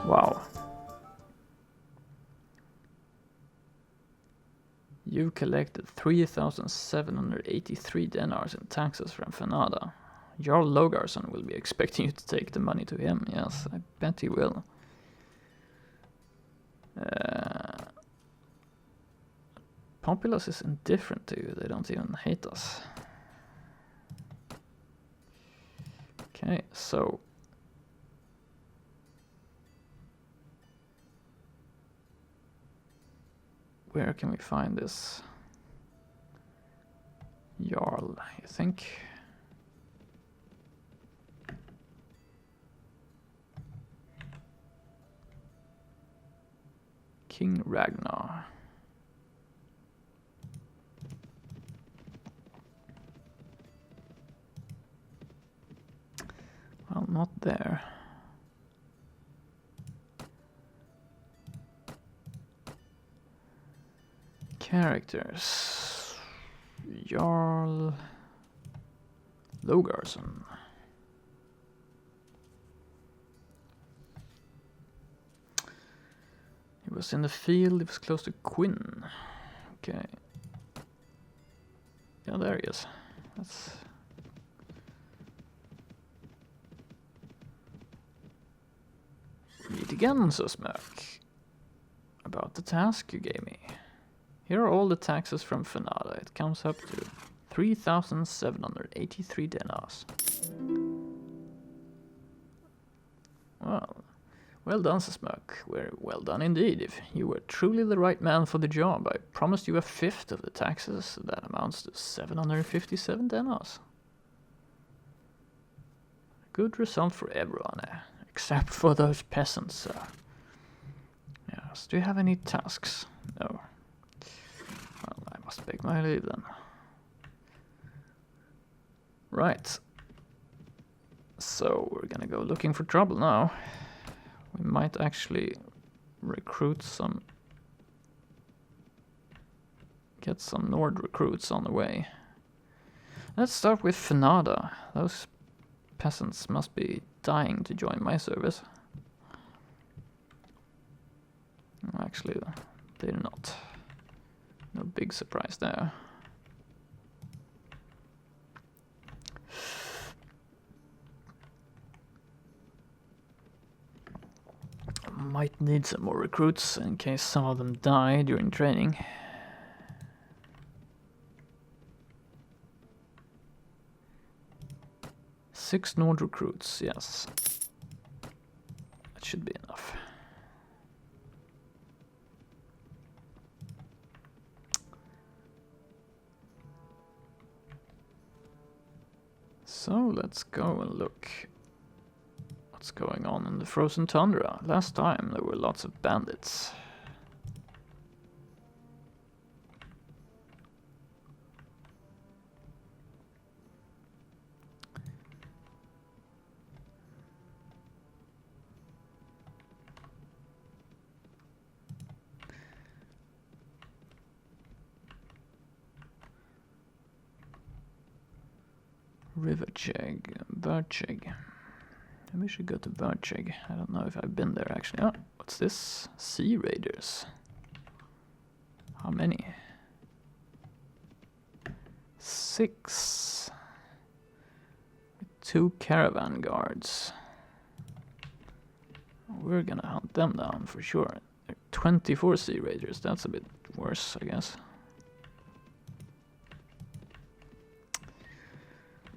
Wow. You collected 3,783 dinars in taxes from Fanada. Jarl Logarson will be expecting you to take the money to him. Yes, I bet he will. Populace is indifferent to you. They don't even hate us. Okay, so... where can we find this Jarl, you think? King Ragnar. Well, not there. Characters. Jarl Logarson. He was in the field, he was close to Quinn. Okay. Yeah, there he is. That's... Meet again, so Smirk. About the task you gave me. Here are all the taxes from Fanada. It comes up to 3,783 dinars. Well done, Smirk. Well done indeed. If you were truly the right man for the job, I promised you a fifth of the taxes. That amounts to 757 dinars. Good result for everyone, except for those peasants. Yes. Do you have any tasks? No. Well, I must take my leave then. Right. So we're gonna go looking for trouble now. We might actually recruit some... get some Nord recruits on the way. Let's start with Fanada. Those peasants must be dying to join my service. Actually, they're not. No big surprise there. Might need some more recruits in case some of them die during training. Six Nord recruits, yes. That should be enough. So let's go and look what's going on in the frozen tundra. Last time there were lots of bandits. Vaegirs. Maybe we should go to Vaegirs. I don't know if I've been there actually. Oh, what's this? Sea Raiders. How many? 6. With 2 caravan guards. We're gonna hunt them down for sure. There are 24 Sea Raiders. That's a bit worse, I guess.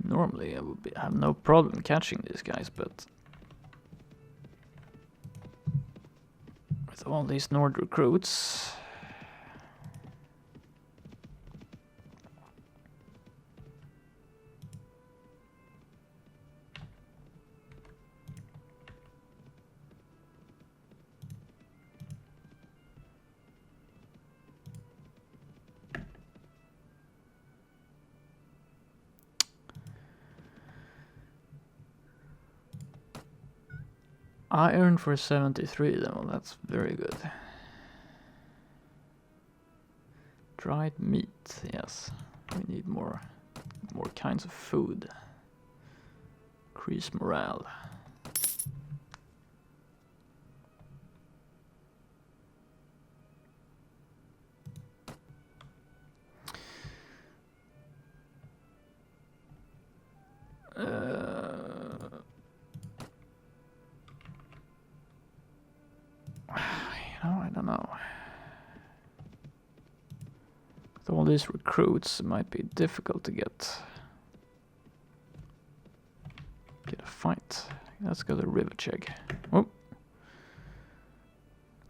Normally I would have no problem catching these guys, but with all these Nord recruits, iron for 73 then, well that's very good. Dried meat, yes. We need more kinds of food. Increase morale. these recruits, it might be difficult to get a fight. Let's go to river check. Oh,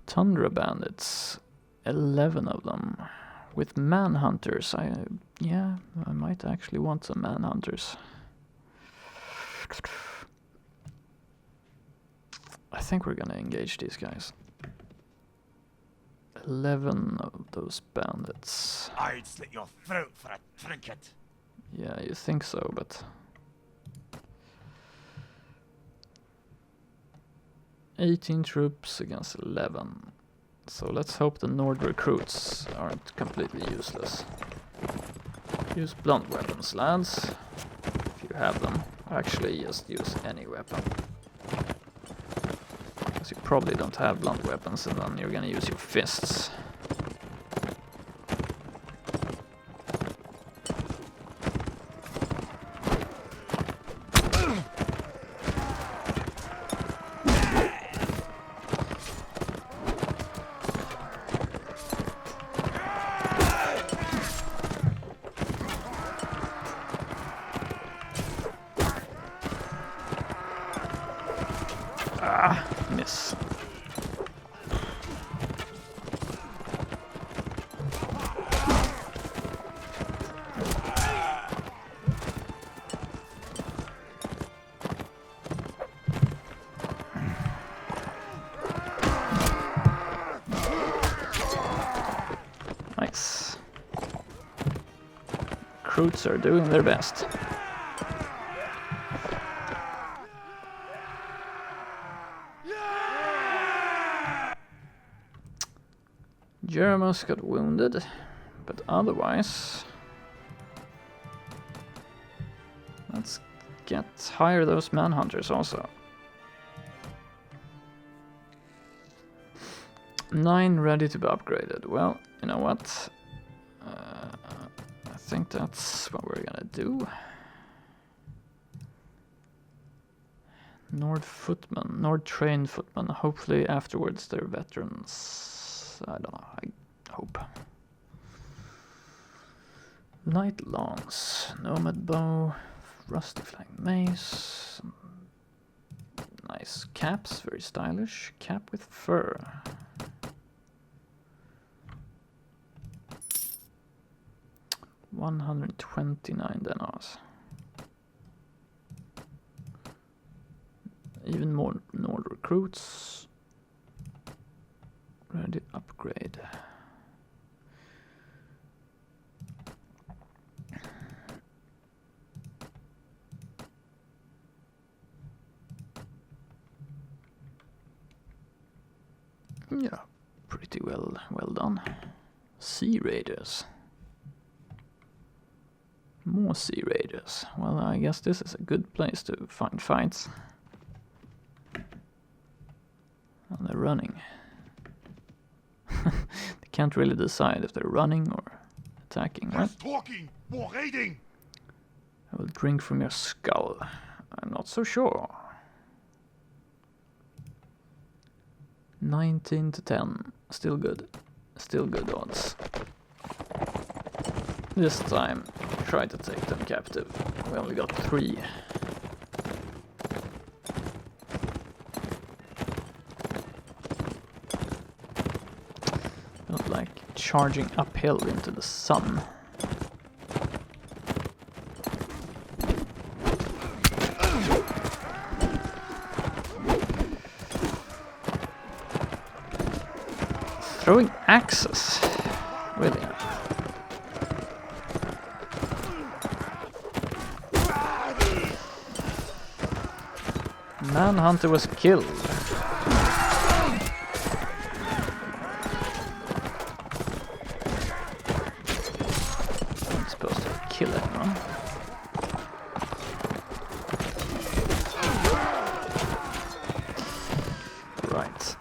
Tundra bandits, 11 of them. With manhunters, I might actually want some manhunters. I think we're gonna engage these guys. 11 of those bandits. I'd slit your throat for a trinket. Yeah, you think so, but 18 troops against 11. So let's hope the Nord recruits aren't completely useless. Use blunt weapons, lads, if you have them. Actually, just use any weapon. Because you probably don't have blunt weapons, and then you're gonna use your fists. Miss. Nice. Recruits are doing their best. Jeremus got wounded, but otherwise, let's hire those manhunters also. 9 ready to be upgraded. Well, you know what? I think that's what we're gonna do. Nord trained footmen. Hopefully afterwards they're veterans. I don't know, I hope. Light longs, nomad bow, rusty flag mace, nice caps, very stylish, cap with fur. $129 dinars. Even more Nord recruits. Ready upgrade. Yeah, pretty well done. Sea raiders. More sea raiders. Well, I guess this is a good place to find fights. And they're running. They can't really decide if they're running or attacking, right? Talking, more raiding. I will drink from your skull. I'm not so sure. 19 to 10. Still good. Still good odds. This time, try to take them captive. We only got 3. Don't like charging uphill into the sun. Throwing axes? Really? Manhunter was killed. I'm supposed to kill anyone. Right.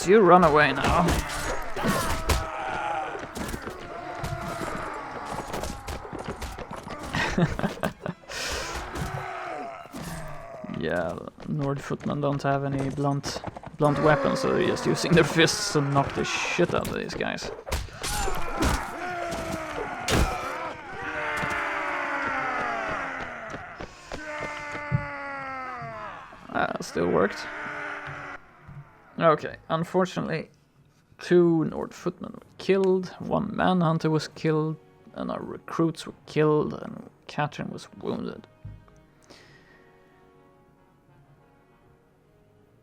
Smirks, you run away now. Yeah, Nord footmen don't have any blunt weapons, so they're just using their fists to knock the shit out of these guys. Still worked. Okay, unfortunately, 2 Nord footmen were killed, 1 manhunter was killed, and our recruits were killed, and Catherine was wounded.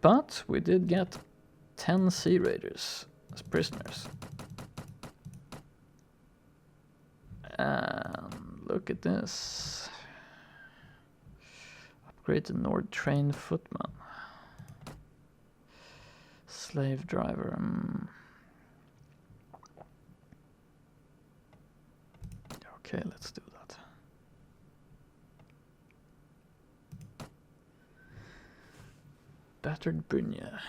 But we did get 10 Sea Raiders as prisoners. And look at this. Upgrade to Nord trained footman. Slave driver. Okay, let's do that. Battered Brynja.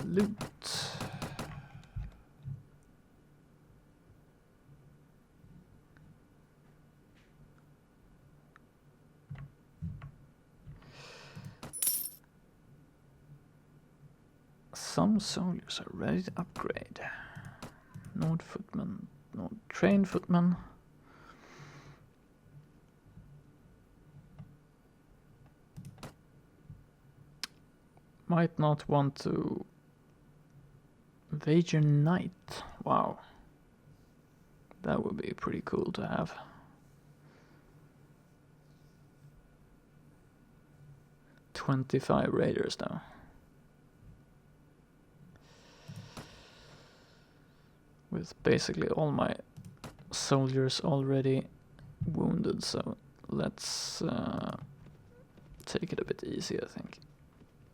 Loot. Some soldiers are ready to upgrade. Nord footman, Nord trained footman. Might not want to. Vaegir Knight. Wow. That would be pretty cool to have. $25 raiders though. With basically all my soldiers already wounded, so let's take it a bit easy, I think.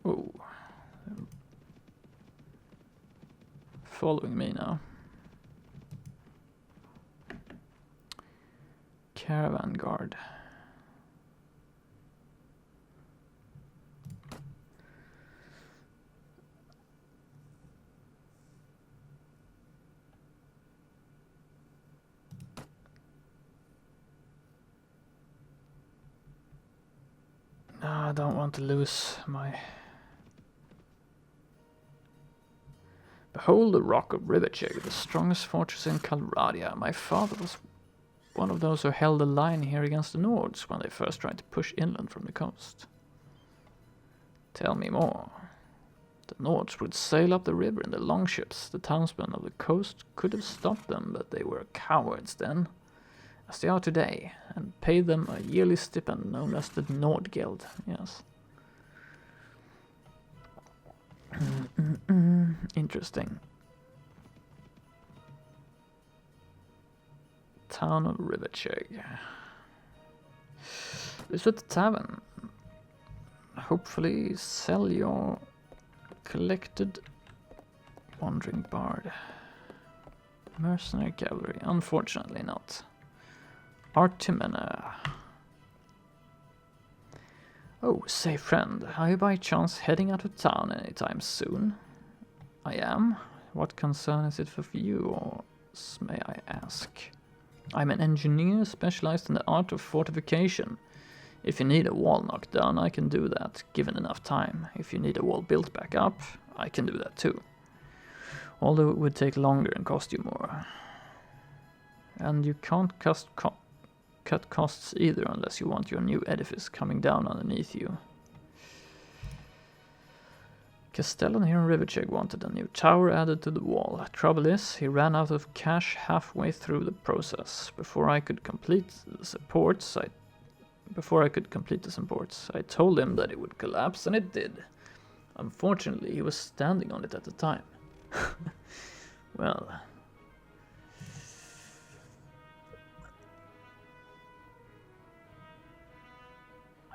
Oh, following me now. Caravan guard. No, I don't want to lose my... Behold the rock of Rivercheg, the strongest fortress in Calradia. My father was one of those who held the line here against the Nords when they first tried to push inland from the coast. Tell me more. The Nords would sail up the river in the longships. The townsmen of the coast could have stopped them, but they were cowards then, as they are today, and paid them a yearly stipend known as the Nordgeld. Yes. Interesting. Town of Rivercheg. Visit the tavern. Hopefully sell your collected wandering bard. Mercenary cavalry. Unfortunately not. Artimena. Oh, say friend, are you by chance heading out of town anytime soon? I am. What concern is it for you, or may I ask? I'm an engineer specialized in the art of fortification. If you need a wall knocked down, I can do that, given enough time. If you need a wall built back up, I can do that too. Although it would take longer and cost you more. And you can't cut costs either unless you want your new edifice coming down underneath you. Castellan here in Rivercheg wanted a new tower added to the wall. Trouble is, he ran out of cash halfway through the process. Before I could complete the supports, I told him that it would collapse, and it did. Unfortunately, he was standing on it at the time. Well...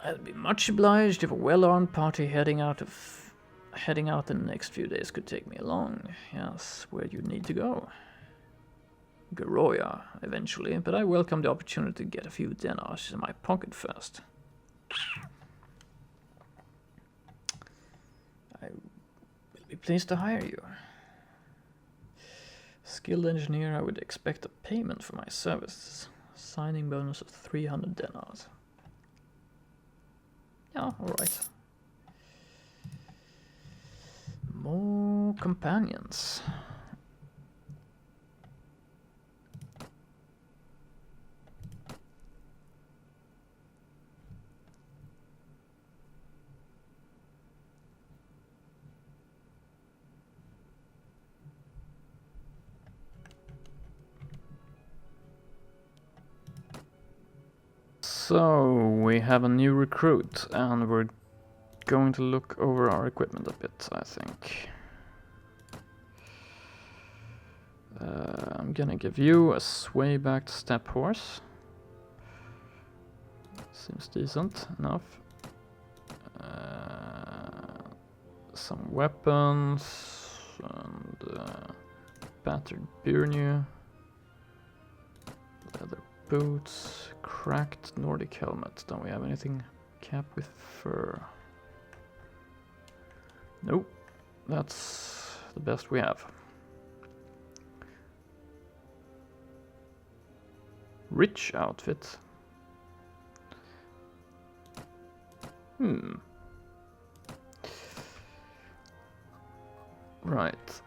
I'd be much obliged if a well-armed party heading out in the next few days could take me along. Yes, where you need to go. Garoya eventually, but I welcome the opportunity to get a few dinars in my pocket first. I will be pleased to hire you. Skilled engineer, I would expect a payment for my services. Signing bonus of 300 dinars. Yeah, alright. More companions. So, we have a new recruit, and we're going to look over our equipment a bit, I think. I'm gonna give you a sway-backed step horse. Seems decent enough. Some weapons, and battered Burnu. Leather boots, cracked Nordic helmet. Don't we have anything? Cap with fur. Nope, that's the best we have. Rich outfit. Right.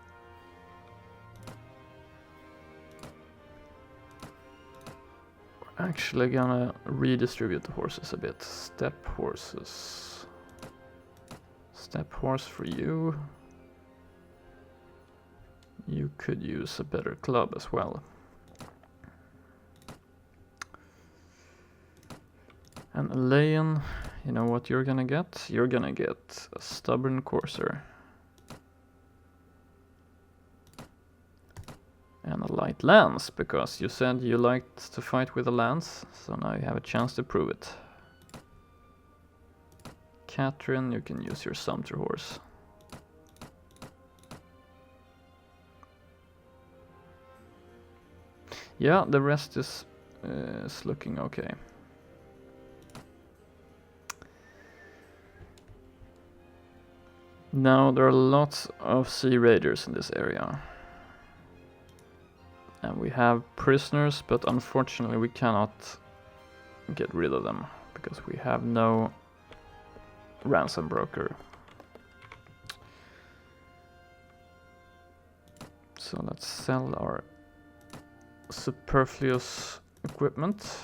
We're actually gonna redistribute the horses a bit. Step horses. Step horse for you. You could use a better club as well. And Alayan, you know what you're gonna get? You're gonna get a stubborn courser. And a light lance, because you said you liked to fight with a lance, so now you have a chance to prove it. Catherine, you can use your sumpter horse. Yeah, the rest is looking okay. Now there are lots of sea raiders in this area. And we have prisoners, but unfortunately we cannot get rid of them because we have no ransom broker. So let's sell our superfluous equipment.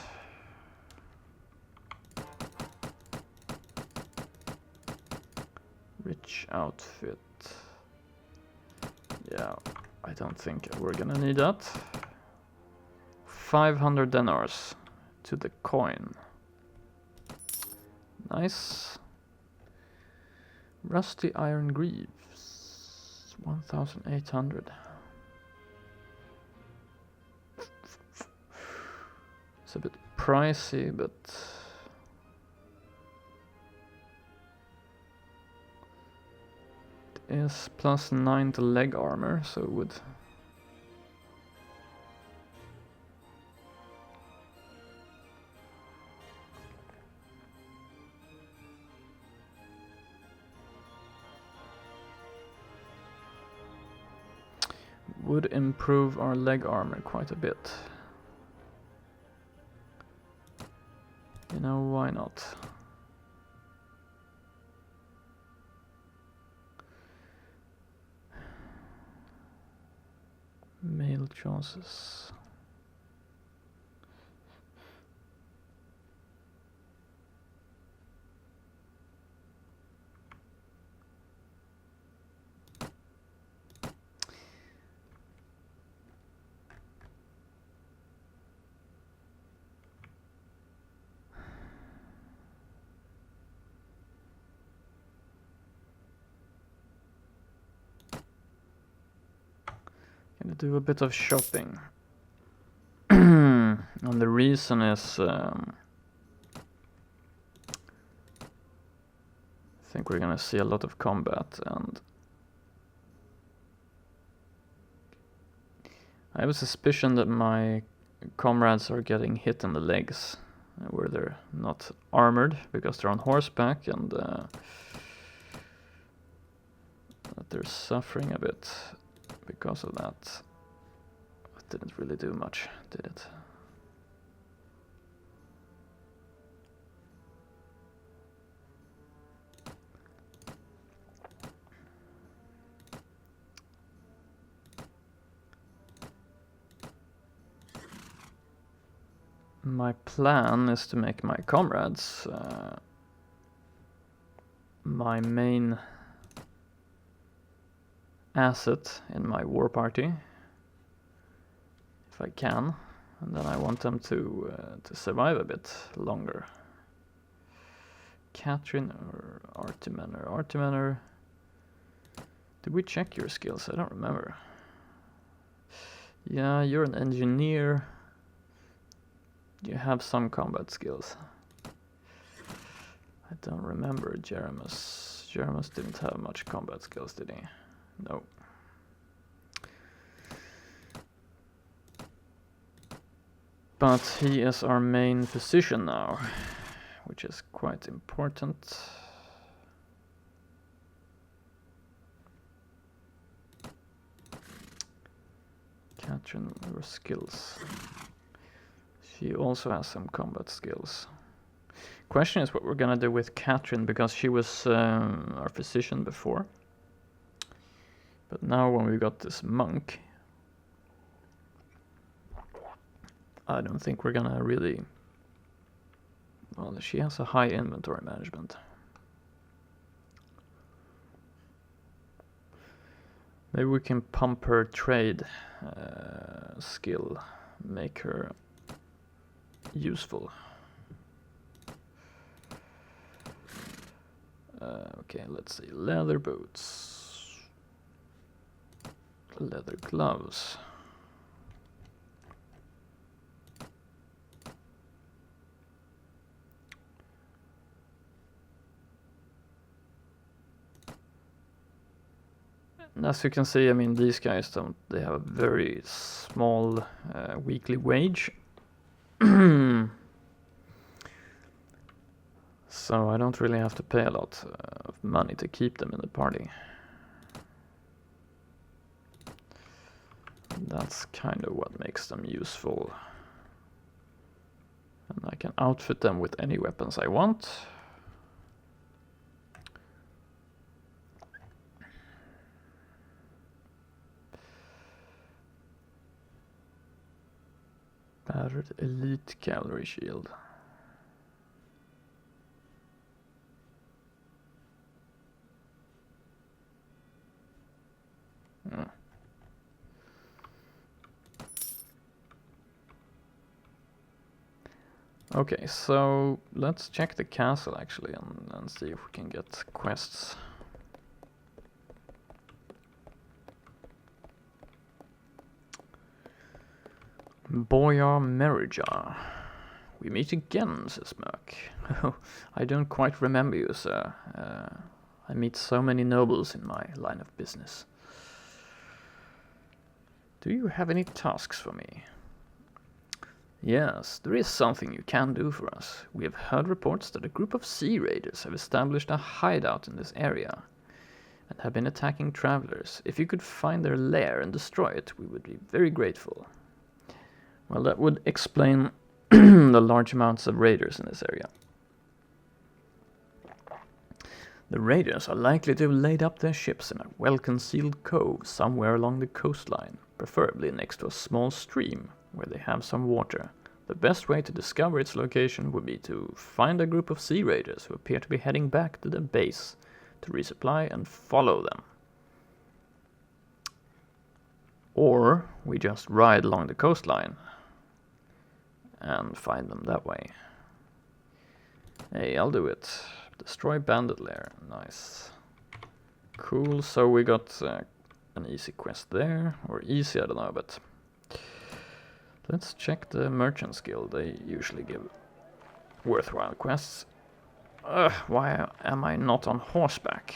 Rich outfit. Yeah, I don't think we're gonna need that. 500 dinars to the coin. Nice. Rusty iron greaves. 1,800. It's a bit pricey, but it is +9 to leg armor, so it would improve our leg armor quite a bit. You know, why not? Male chances. Gonna do a bit of shopping. And the reason is I think we're gonna see a lot of combat, and I have a suspicion that my comrades are getting hit in the legs where they're not armored because they're on horseback, and that they're suffering a bit because of that. It didn't really do much, did it? My plan is to make my comrades my main asset in my war party, if I can, and then I want them to survive a bit longer. Catherine or Artimener? Artimener. Did we check your skills? I don't remember. Yeah, you're an engineer. You have some combat skills. I don't remember Jeremus. Jeremus didn't have much combat skills, did he? No. But he is our main physician now, which is quite important. Catherine, your skills. She also has some combat skills. Question is what we're gonna do with Catherine, because she was our physician before. But now when we got this monk, I don't think we're gonna really... Well, she has a high inventory management. Maybe we can pump her trade skill, make her useful. Okay, let's see. Leather boots. Leather gloves. And as you can see, I mean, these guys they have a very small weekly wage. So I don't really have to pay a lot of money to keep them in the party. That's kind of what makes them useful. And I can outfit them with any weapons I want. Battered elite cavalry shield. Okay, so let's check the castle actually and see if we can get quests. Boyar Merijar. We meet again, says Smirk. I don't quite remember you, sir. I meet so many nobles in my line of business. Do you have any tasks for me? Yes, there is something you can do for us. We have heard reports that a group of sea raiders have established a hideout in this area and have been attacking travelers. If you could find their lair and destroy it, we would be very grateful. Well, that would explain the large amounts of raiders in this area. The raiders are likely to have laid up their ships in a well-concealed cove somewhere along the coastline, preferably next to a small stream where they have some water. The best way to discover its location would be to find a group of sea raiders who appear to be heading back to their base to resupply and follow them. Or we just ride along the coastline and find them that way. Hey, I'll do it. Destroy bandit lair. Nice. Cool, so we got an easy quest there. Or easy, I don't know, but... Let's check the Merchant's Guild. They usually give worthwhile quests. Why am I not on horseback?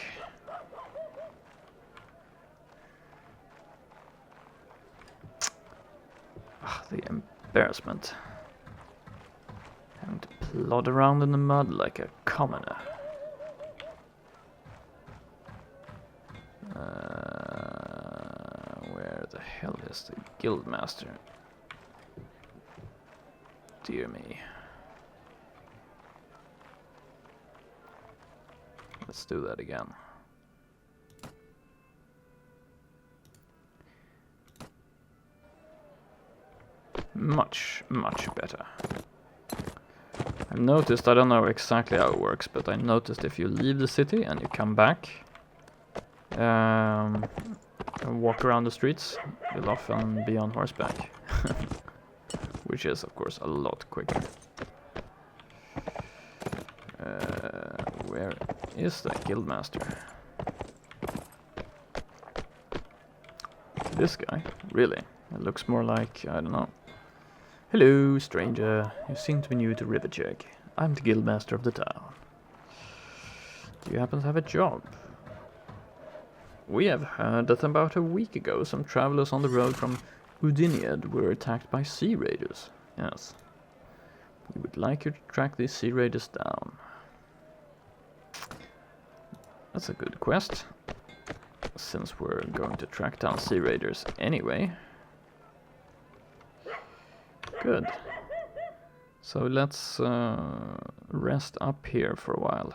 Ah, the embarrassment. Having to plod around in the mud like a commoner. Where the hell is the guildmaster? Dear me. Let's do that again. Much, much better. I've noticed, I don't know exactly how it works, but I noticed if you leave the city and you come back and walk around the streets, you'll often be on horseback. Which is, of course, a lot quicker. Where is that guildmaster? This guy? Really? It looks more like, I don't know. Hello, stranger. You seem to be new to Rivercheck. I'm the guildmaster of the town. Do you happen to have a job? We have heard that about a week ago some travelers on the road from Udiniad were attacked by sea raiders. Yes. We would like you to track these sea raiders down. That's a good quest. Since we're going to track down sea raiders anyway. Good. So let's rest up here for a while.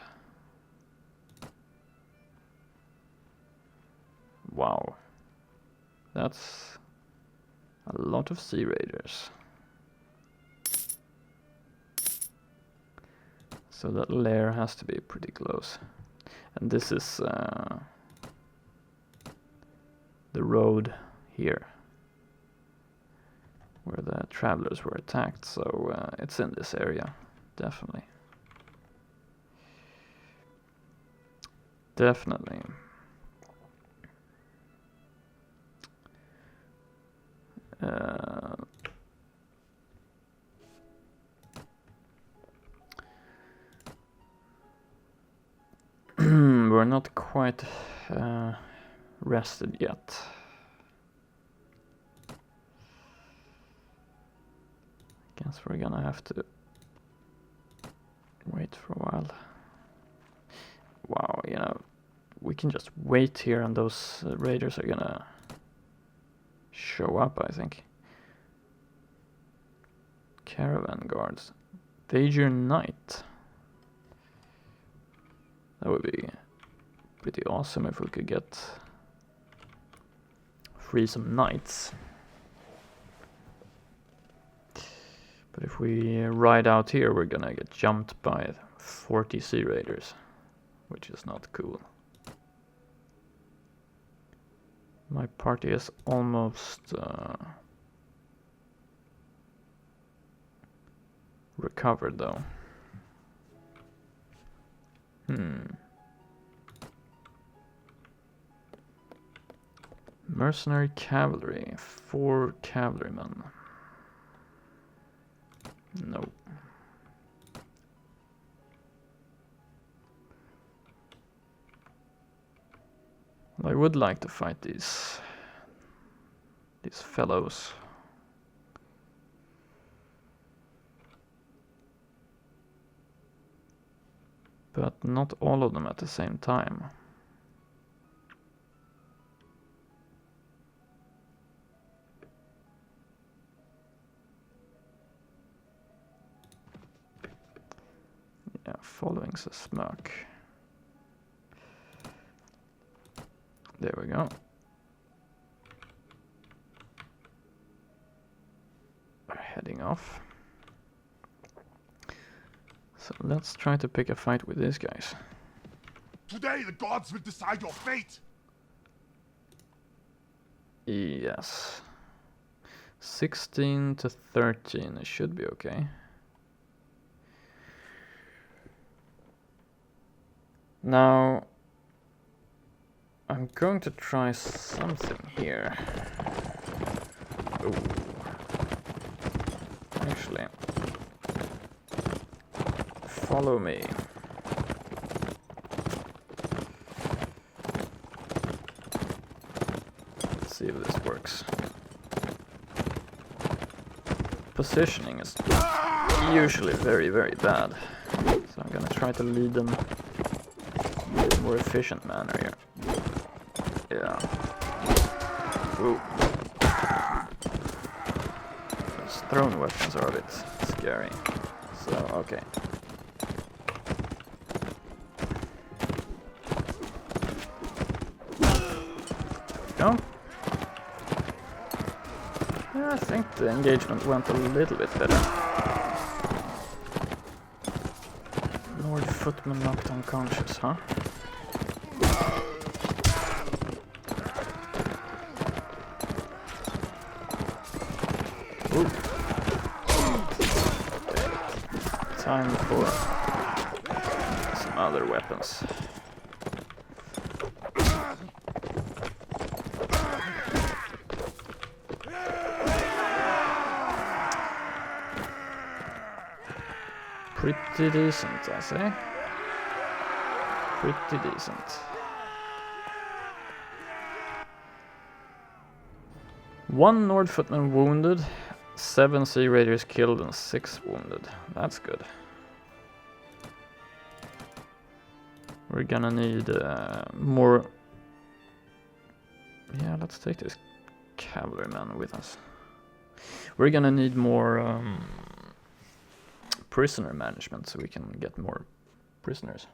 Wow. That's a lot of sea raiders. So that lair has to be pretty close. And this is the road here where the travelers were attacked, so it's in this area, definitely. Definitely. We're not quite rested yet. Guess we're gonna have to wait for a while. Wow, you know, we can just wait here and those raiders are gonna show up, I think. Caravan guards. Vaegirs Knight. That would be pretty awesome if we could get free some knights. But if we ride out here, we're gonna get jumped by 40 sea raiders, which is not cool. My party is almost recovered though. Mercenary cavalry, 4 cavalrymen. No. I would like to fight these fellows. But not all of them at the same time. Yeah, following's a smirk. There we go. We're heading off. So let's try to pick a fight with these guys. Today the gods will decide your fate. Yes. 16 to 13, it should be okay. Now, I'm going to try something here. Ooh. Actually, follow me. Let's see if this works. positioning is usually very, very bad. So I'm gonna try to lead them in a more efficient manner here. Yeah. Ooh. Those thrown weapons are a bit scary. So, okay. Go. Yeah, I think the engagement went a little bit better. Lord Footman knocked unconscious, huh? Ooh. Okay. Time for some other weapons. Pretty decent, I say. Pretty decent. One Nord Footman wounded, 7 Sea Raiders killed and 6 wounded. That's good. We're gonna need more... Yeah, let's take this cavalryman with us. We're gonna need more prisoner management so we can get more prisoners.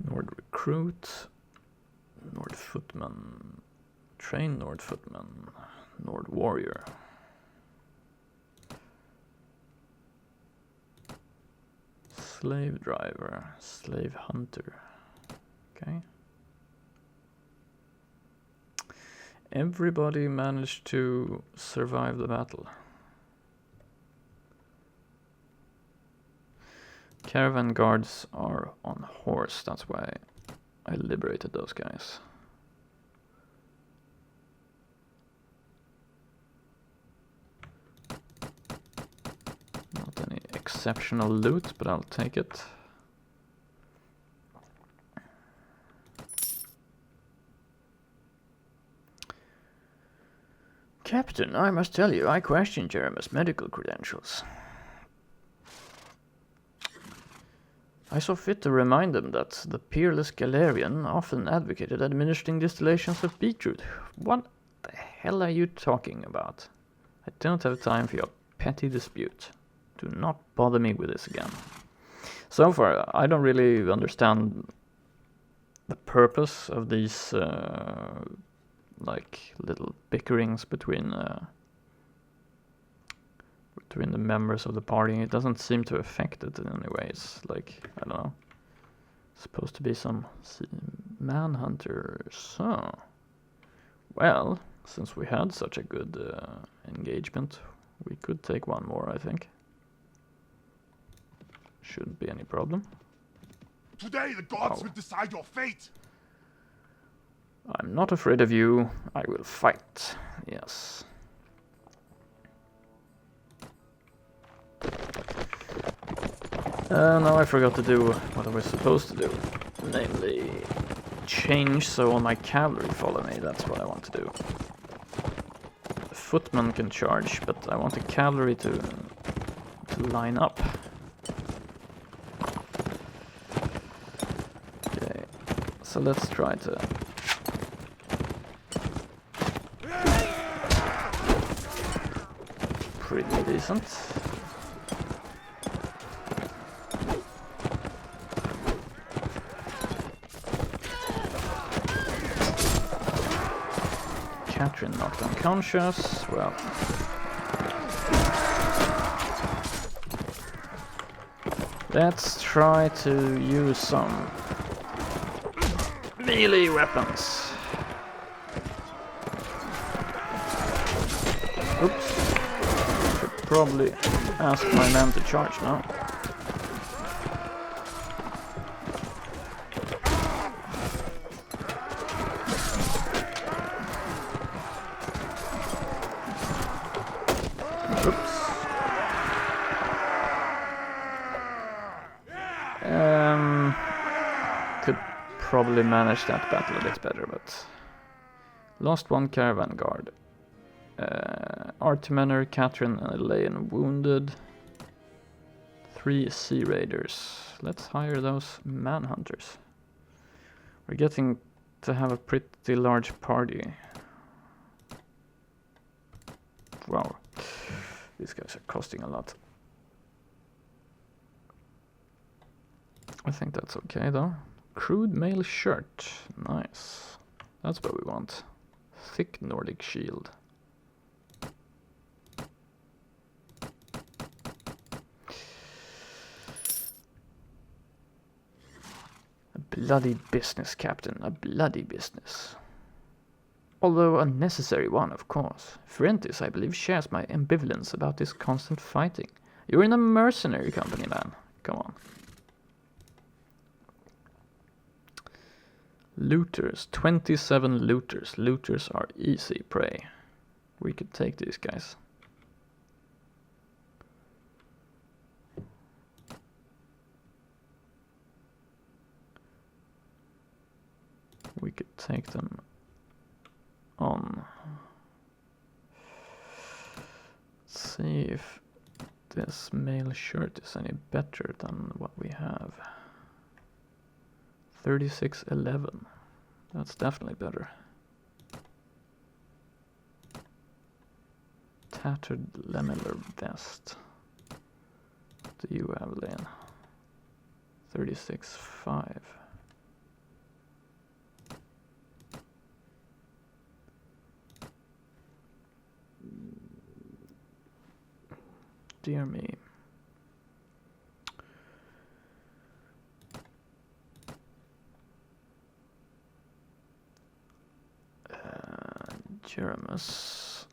Nord recruit, Nord footman, train Nord footman, Nord warrior. Slave driver, slave hunter. Okay. Everybody managed to survive the battle. Caravan guards are on horse, that's why I liberated those guys. Not any exceptional loot, but I'll take it. Captain, I must tell you, I questioned Jeremy's medical credentials. I saw fit to remind them that the peerless Galarian often advocated administering distillations of beetroot. What the hell are you talking about? I don't have time for your petty dispute. Do not bother me with this again. So far, I don't really understand the purpose of these like little bickerings between the members of the party. It doesn't seem to affect it in any way. It's like, I don't know, supposed to be some manhunters. So, well, since we had such a good engagement, we could take one more, I think. Shouldn't be any problem. Today the gods will decide your fate. I'm not afraid of you. I will fight. Yes. Now I forgot to do what I was supposed to do. Namely, change so all my cavalry follow me. That's what I want to do. The footman can charge, but I want the cavalry to line up. Okay, so let's try to... Pretty decent. Catherine knocked unconscious. Well, let's try to use some melee weapons. Oops. Should probably ask my men to charge now. Could probably manage that battle a bit better, but lost one caravan guard. Artimener, Catherine, and Elaine wounded. 3 Sea Raiders. Let's hire those manhunters. We're getting to have a pretty large party. Wow. These guys are costing a lot. I think that's okay though. Crude mail shirt. Nice. That's what we want. Thick Nordic shield. A bloody business, Captain. A bloody business. Although a necessary one, of course. Frentis, I believe, shares my ambivalence about this constant fighting. You're in a mercenary company, man. Come on. Looters. 27 looters. Looters are easy prey. We could take these guys. We could take them on. Let's see if this mail shirt is any better than what we have. 3611. That's definitely better. Tattered lamellar vest. What do you have, Lane? 36.5. Dear me. Jeremus.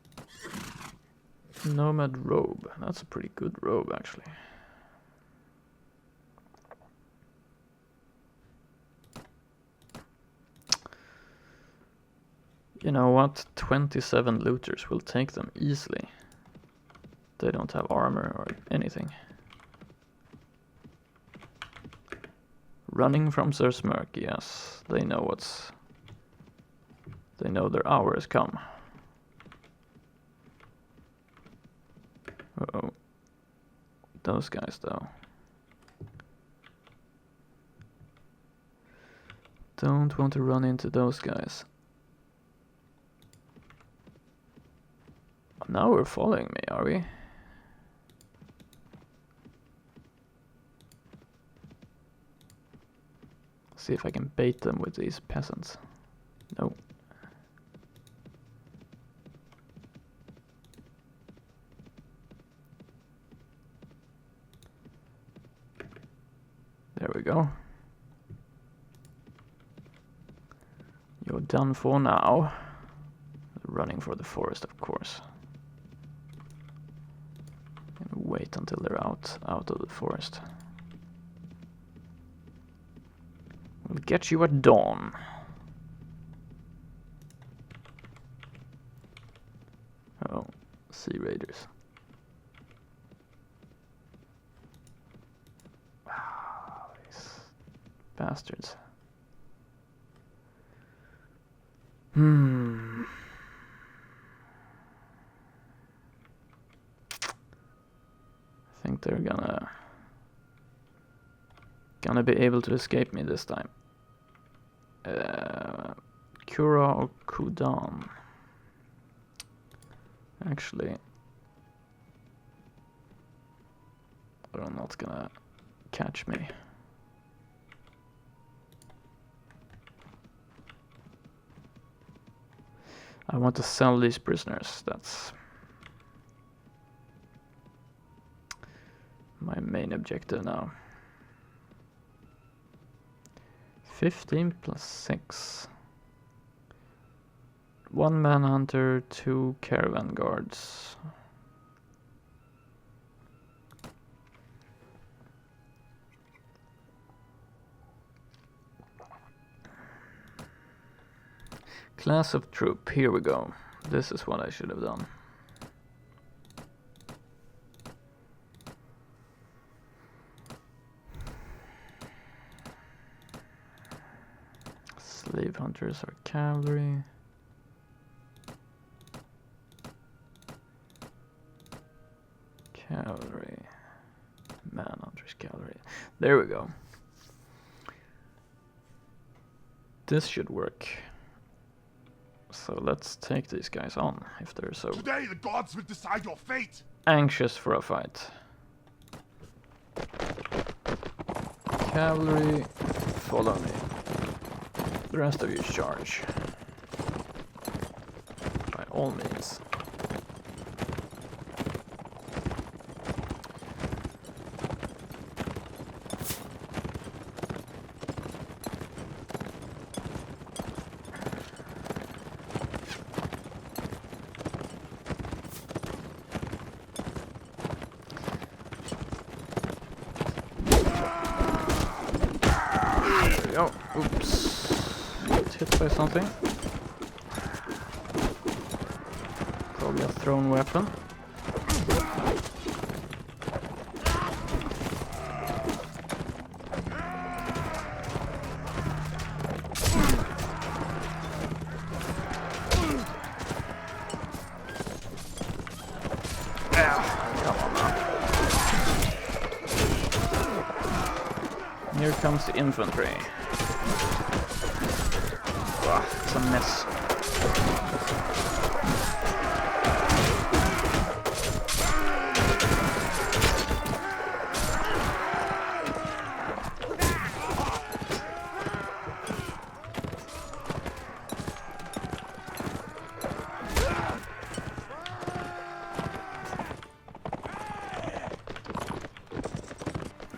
Nomad robe. That's a pretty good robe, actually. You know what? 27 looters will take them easily. They don't have armor or anything. Running from Sir Smirk, yes. They know what's... They know their hour has come. Uh-oh. Those guys, though. Don't want to run into those guys. Now we're following me, are we? See if I can bait them with these peasants. No. There we go. You're done for now. Running for the forest, of course. And wait until they're out of the forest. We'll get you at dawn. Oh, Sea Raiders. Ah, these bastards. I think they're gonna be able to escape me this time. Kura or Kudan. Actually, they're not gonna catch me. I want to sell these prisoners. That's my main objective now. 15 plus 6. 1 manhunter, 2 caravan guards. Class of troop, here we go. This is what I should have done. Slave hunters are cavalry. Cavalry. Manhunters cavalry. There we go. This should work. So let's take these guys on if they're so Today the gods will decide your fate. anxious for a fight. Cavalry, follow me. The rest of you charge. By all means. Oh, oops. Got hit by something. Probably a thrown weapon. Come on now. Here comes the infantry. It's a mess.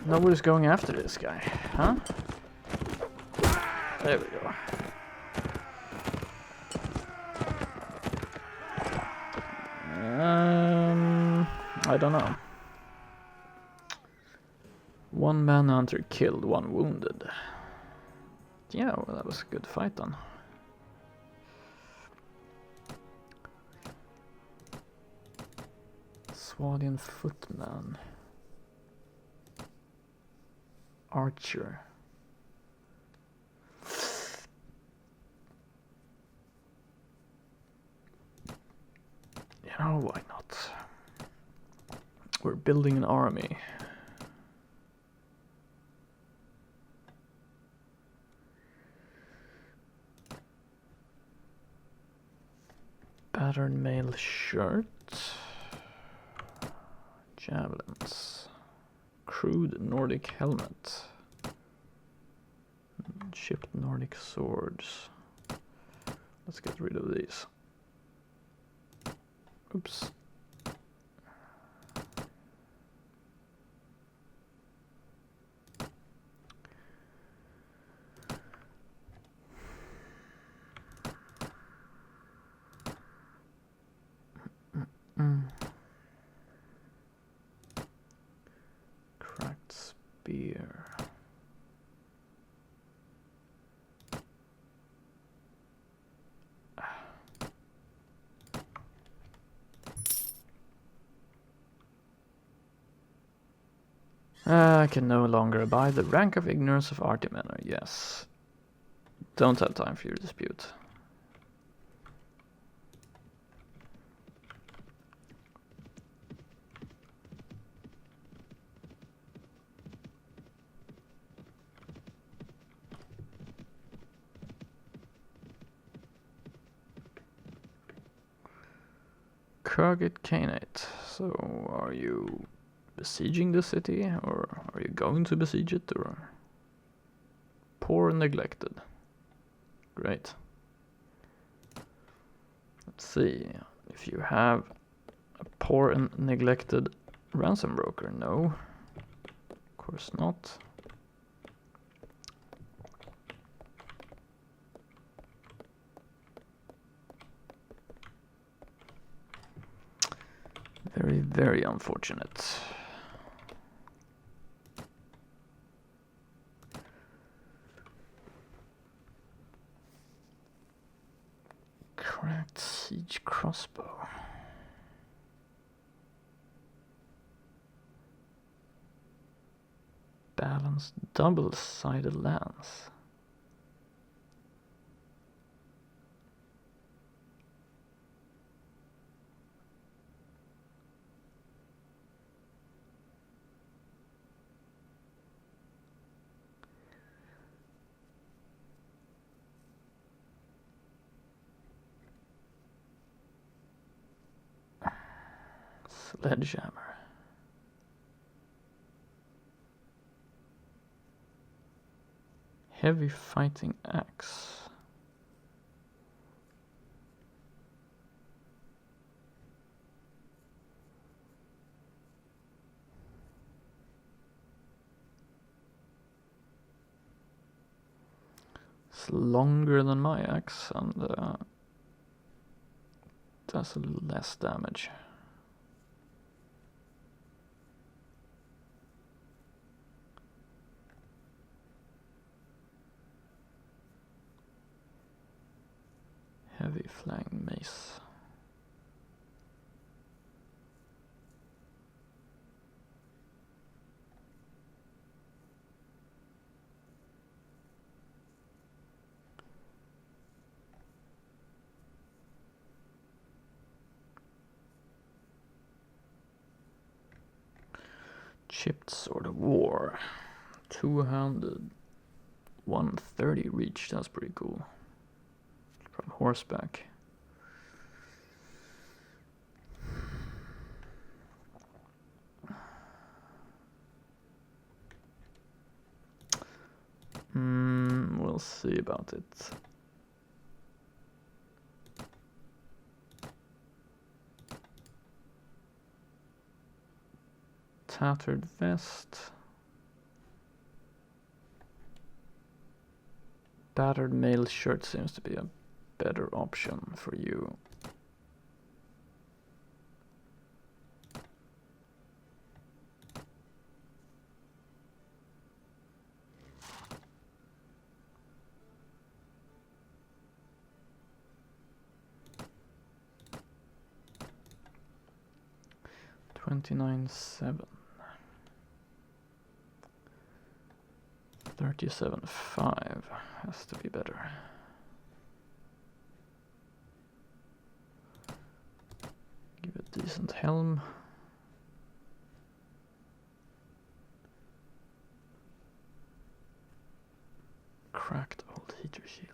Nobody's going after this guy, huh? There we go. I don't know. One manhunter killed, one wounded. Yeah, well, that was a good fight then. Swadian footman. Archer. You know, why not? We're building an army. Pattern mail shirt. Javelins. Crude Nordic helmet. Chipped Nordic swords. Let's get rid of these. Oops. Cracked spear. I can no longer abide the rank of ignorance of Artimanor, yes. Don't have time for your dispute. Kurgit Khanate. So, are you besieging the city, or are you going to besiege it, or poor and neglected? Great. Let's see if you have a poor and neglected ransom broker. No, of course not. Very, very unfortunate. Cracked siege crossbow. Balanced double-sided lance. Sledgehammer. Heavy fighting axe. It's longer than my axe and does a little less damage. Heavy flying mace. Chipped Sword of War. Two-handed. 130 reach, that's pretty cool. From horseback. We'll see about it. Tattered vest. Battered mail shirt seems to be a better option for you. $29.7. 37.5 has to be better. Give a decent helm. Cracked old heater shield.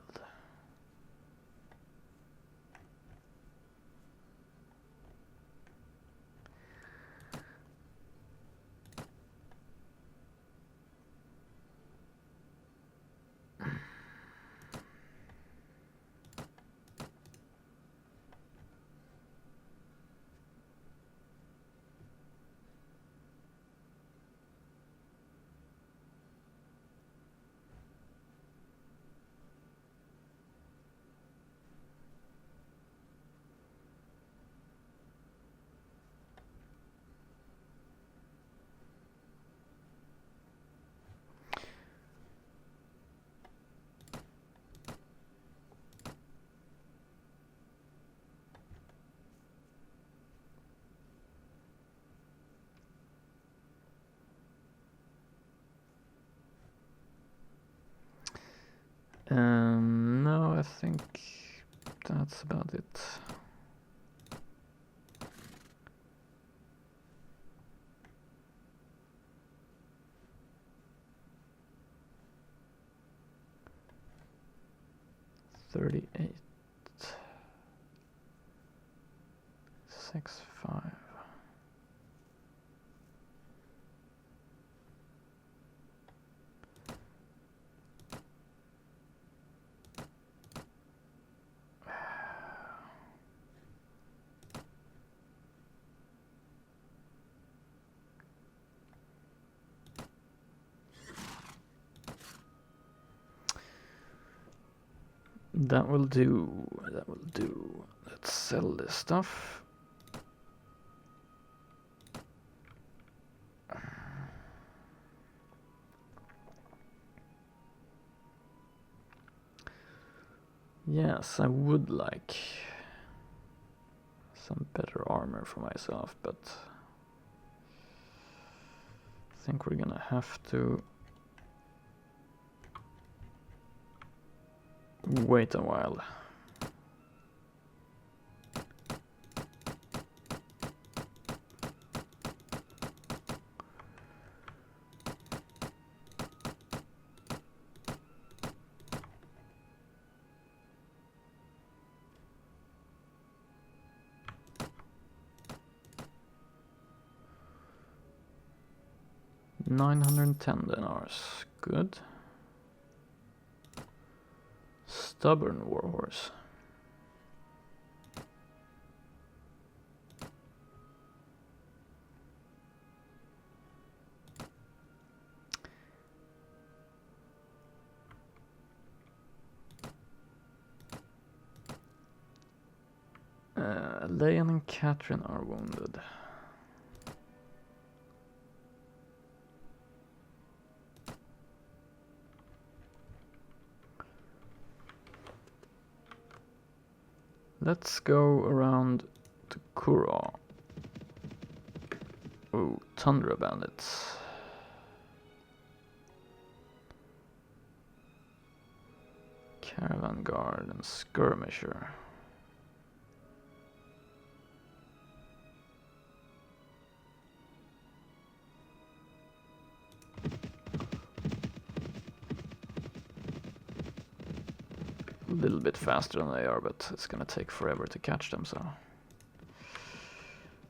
No, I think that's about it. $38. 6.5. That will do. That will do. Let's sell this stuff. Yes, I would like some better armor for myself, but I think we're gonna have to wait a while. 910 dinars. Good. Stubborn warhorse. Leon and Catherine are wounded. Let's go around to Kura. Oh, Tundra Bandits. Caravan Guard and Skirmisher. A little bit faster than they are, but it's gonna take forever to catch them, so...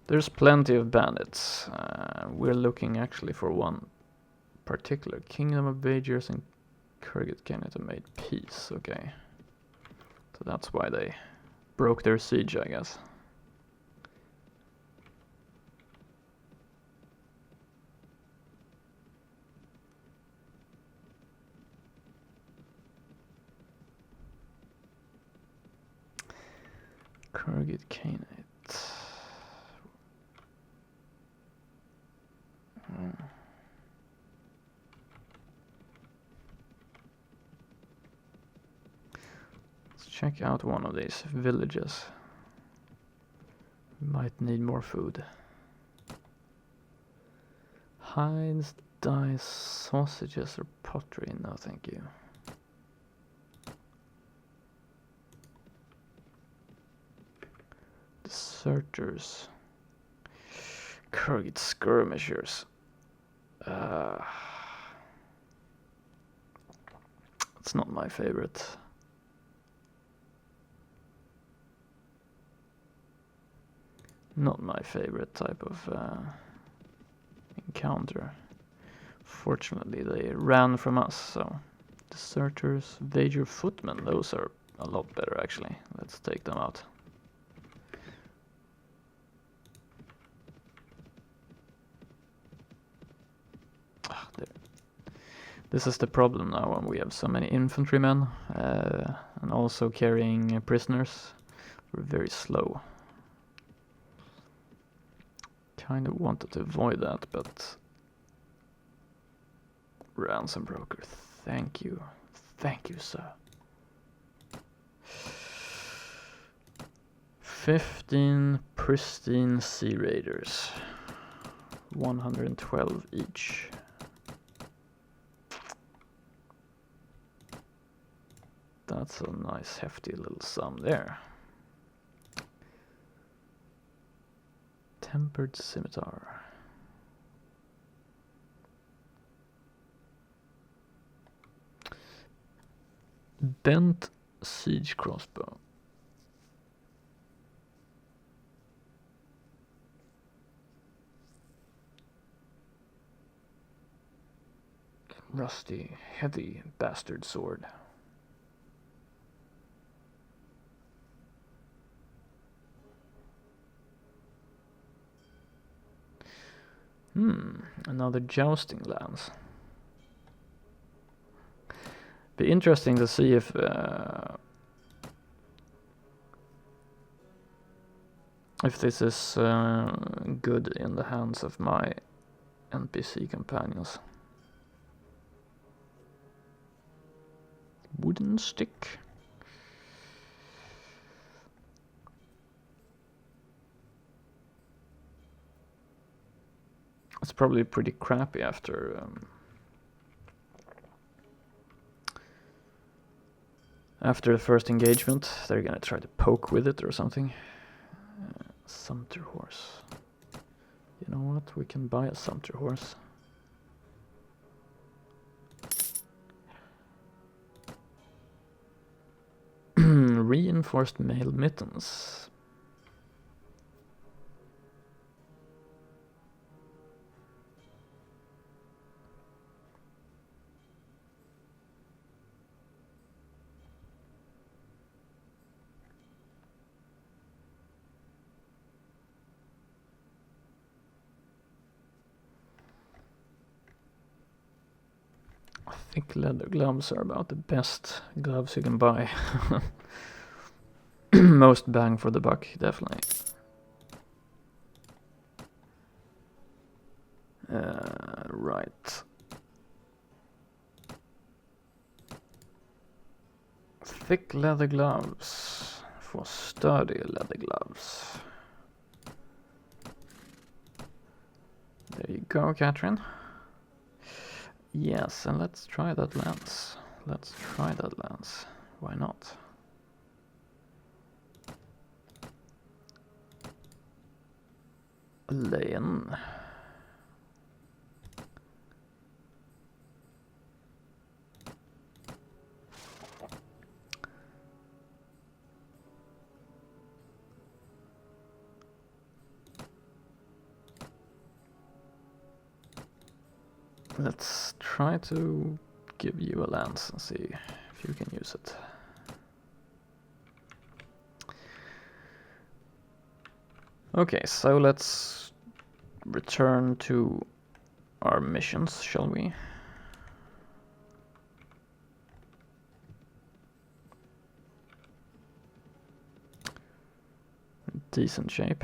There's plenty of bandits. We're looking actually for one particular. Kingdom of Vaegirs and Kurgit Khanate made peace, okay. So that's why they broke their siege, I guess. Kurgit Khanate. Let's check out one of these villages. We might need more food. Hides, dyes, sausages or pottery? No, thank you. Deserters. Kurgit skirmishers. It's not my favorite. Not my favorite type of encounter. Fortunately, they ran from us, so... Deserters, Vaegir footmen, those are a lot better actually. Let's take them out. This is the problem now when we have so many infantrymen and also carrying prisoners. We're very slow. Kind of wanted to avoid that, but ransom broker, thank you, sir. 15 pristine sea raiders, 112 each. That's a nice hefty little sum there. Tempered scimitar. Bent siege crossbow. Rusty, heavy bastard sword. Another jousting lance. Be interesting to see if this is good in the hands of my NPC companions. Wooden stick. It's probably pretty crappy after the first engagement. They're gonna try to poke with it or something. Sumpter horse. You know what? We can buy a sumpter horse. Reinforced mail mittens. Thick leather gloves are about the best gloves you can buy. Most bang for the buck, definitely. Right. Thick leather gloves for sturdy leather gloves. There you go, Catherine. Yes, and let's try that lens. Let's try that lens. Why not? Lane. Let's try to give you a lens and see if you can use it. Okay, so let's return to our missions, shall we? Decent shape.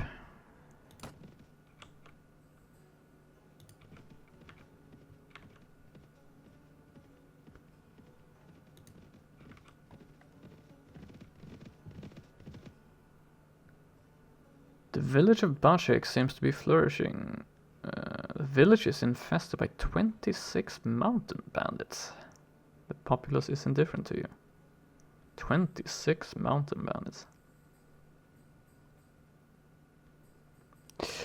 The village of Bashik seems to be flourishing. The village is infested by 26 mountain bandits. The populace is indifferent to you. 26 mountain bandits.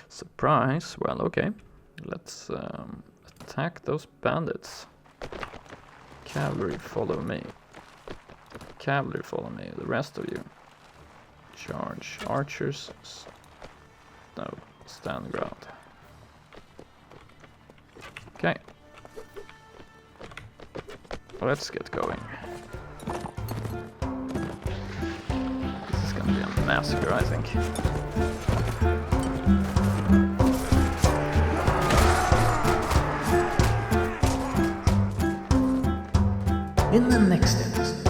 Surprise. Well, okay. Let's attack those bandits. Cavalry, follow me. Cavalry, follow me. The rest of you. Charge. Archers. No, stand ground. Okay. Let's get going. This is gonna be a massacre, I think. In the next episode.